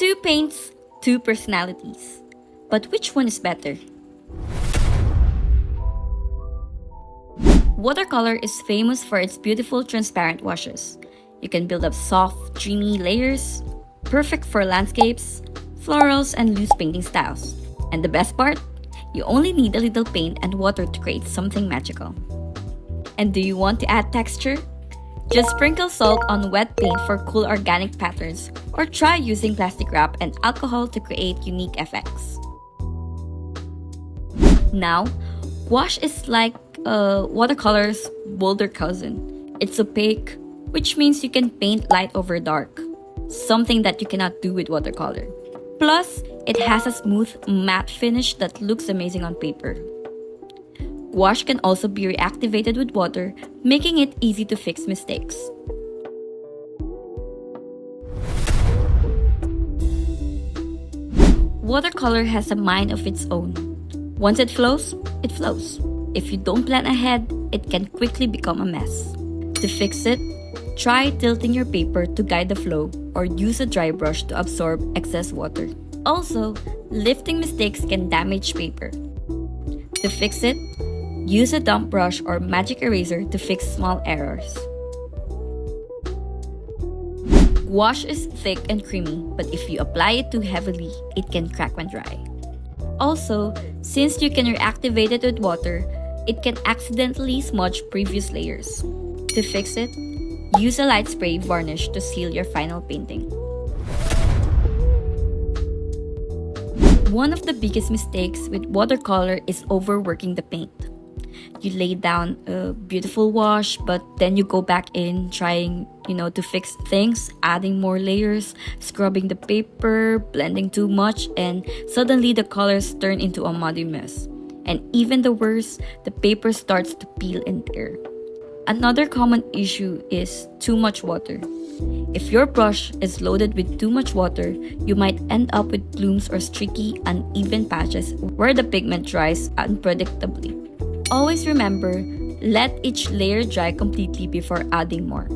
Two paints, two personalities. But which one is better? Watercolor is famous for its beautiful transparent washes. You can build up soft, dreamy layers, perfect for landscapes, florals, and loose painting styles. And the best part? You only need a little paint and water to create something magical. And do you want to add texture? Just sprinkle salt on wet paint for cool organic patterns, or try using plastic wrap and alcohol to create unique effects. Now, gouache is like watercolor's bolder cousin. It's opaque, which means you can paint light over dark, something that you cannot do with watercolor. Plus, it has a smooth, matte finish that looks amazing on paper. Gouache can also be reactivated with water, making it easy to fix mistakes. Watercolor has a mind of its own. Once it flows, it flows. If you don't plan ahead, it can quickly become a mess. To fix it, try tilting your paper to guide the flow or use a dry brush to absorb excess water. Also, lifting mistakes can damage paper. To fix it, use a dump brush or magic eraser to fix small errors. Gouache is thick and creamy, but if you apply it too heavily, it can crack when dry. Also, since you can reactivate it with water, it can accidentally smudge previous layers. To fix it, use a light spray varnish to seal your final painting. One of the biggest mistakes with watercolor is overworking the paint. You lay down a beautiful wash, but then you go back in trying, to fix things, adding more layers, scrubbing the paper, blending too much, and suddenly the colors turn into a muddy mess. And even the worst, the paper starts to peel and tear. Another common issue is too much water. If your brush is loaded with too much water, you might end up with plumes or streaky, uneven patches where the pigment dries unpredictably. Always remember, let each layer dry completely before adding more.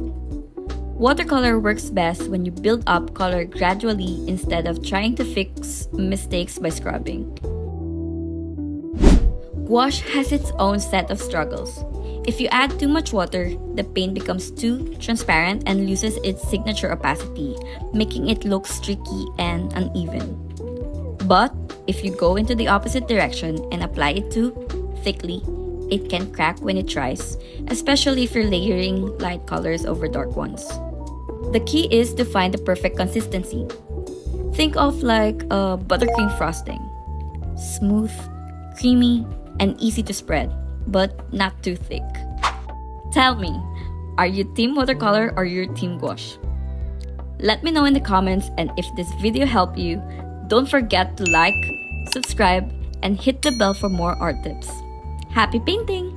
Watercolor works best when you build up color gradually instead of trying to fix mistakes by scrubbing. Gouache has its own set of struggles. If you add too much water, the paint becomes too transparent and loses its signature opacity, making it look streaky and uneven. But if you go into the opposite direction and apply it too thickly, it can crack when it dries, especially if you're layering light colors over dark ones. The key is to find the perfect consistency. Think of like a buttercream frosting. Smooth, creamy, and easy to spread, but not too thick. Tell me, are you team watercolor or you're team gouache? Let me know in the comments, and if this video helped you, don't forget to like, subscribe, and hit the bell for more art tips. Happy painting!